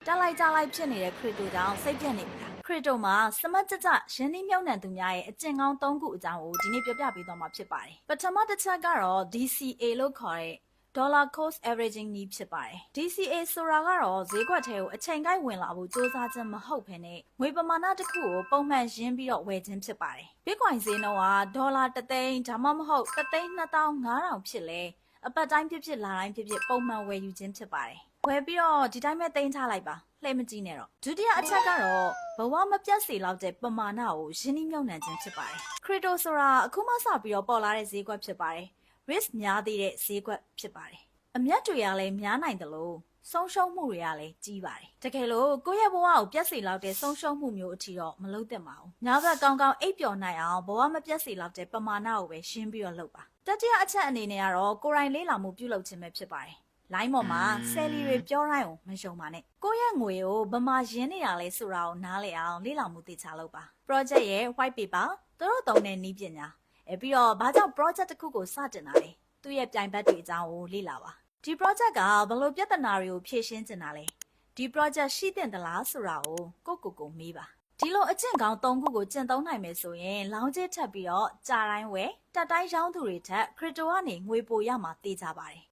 တက်လိုက်ကြလိုက်ဖြစ်နေတဲ့ခရစ်တိုကြောင့်စိတ်ပြတ်နေပြီလားခရစ်တိုမှာစမတ်ကြရင်းနှီးမြှုပ်နှံသူများရဲ့အကျင့်ကောင်း၃ခုအကြောင်းကိုဒီနေ့ပြောပြပေးသွားမှာဖြစ်ပါတယ်ပထမတစ်ချက်ကတော့ DCA လို့ခေါ်တဲ့ Dollar Cost Averaging နည်းဖြစ်ပါတယ် DCA ဆိုတာကတော့ဈေးကွက်ထဲကိုအချိန်ကိုက်ဝင်လာဖို့စ조사ခြင်းမဟုတ်ဘဲနဲ့ငွေပမာဏတစ်ခုကိုပုံမှန်ရင်းပြီးတော့ဝယ်ခြင်းဖြစ်ပါတယ် Bitcoin ဈေးနှုန်းကဒေါ်လာ1သိန်းဒါမှမဟုတ်1,250,000ဖြစ်လဲအပတ်တိုင်းဖြစ်လာတိုင်းဖြစ်ပုံမှန်ဝယ်ယူခြင်းဖြစ်ပါတယ်ဝယ်ပြီးတော့ဒီတိုင်းပဲသိမ်းထားလိုက်ပါလှည့်မကြည့်နဲ့တော့ဒုတိယအချက်ကတော့ဘဝမပြတ်စေလောက်တဲ့ပမာဏကိုရင်းနှီးမြှုပ်နှံခြင်းဖြစ်ပါတယ်ခရစ်တိုဆိုတာအခုမှစပြီးတော့ပေါ်လာတဲ့ဈေးကွက်ဖြစ်ပါတယ် risk များသေးတဲ့ဈေးကွက်ဖြစ်ပါတယ်အမြတ်တွေကလည်းများနိုင်တယ်လို့ဆုံးရှုံးမှုတွေကလည်းကြီးပါတယ်တကယ်လို့ကိုယ့်ရဲ့ဘဝကိုပြတ်စေလောက်တဲ့ဆုံးရှုံးမှုမျိုးအထိတော့မလုပ်သင့်ပါဘူးညဘက်ကောင်းကောင်းအိပ်ပျော်နိုင်အောင်ဘဝမပြတ်စေလောက်တဲ့ပမာဏကိုပဲရှင်းပြီးတော့လုပ်ပါတတိယအချက်အနေနဲ့ကတော့ကိုယ်တိုင်လေးလာမှုပြုလုပ်ခြင်းပဲဖြစ်ပါတယ်လိုင်းပေါ်မှာဆယ်လီတွေပြောတိုင်းကိုမယုံပါနဲ့ကိုယ့်ရဲ့ငွေကိုဘယ်မှာရင်းနေတာလဲဆိုတာကိုနားလည်အောင်လေ့လာမှုသိချလုပ်ပါ project ရဲ့ white paper သူတို့သုံးတဲ့နည်းပညာပြီးတော့ဘာကြောင့် project တစ်ခုကိုစတင်တာလဲသူ့ရဲ့ပြိုင်ဘက်တွေအကြောင်းကိုလေ့လာပါဒီ project ကဘယ်လိုပြဿနာတွေကိုဖြေရှင်းချင်တာလဲဒီ project ရှိတင်သလားဆိုတာကိုကိုမေးပါဒီလိုအကျင့်ကောင်း၃ခုကိုကျင့်သုံးနိုင်မယ်ဆိုရင်လောင်းကျစ်ထပ်ပြီးတော့ကြာတိုင်းဝယ်တက်တိုင်းရောင်းသူတွေထက်ခရစ်တိုကနေငွေပိုရမှာသိကြပါတယ်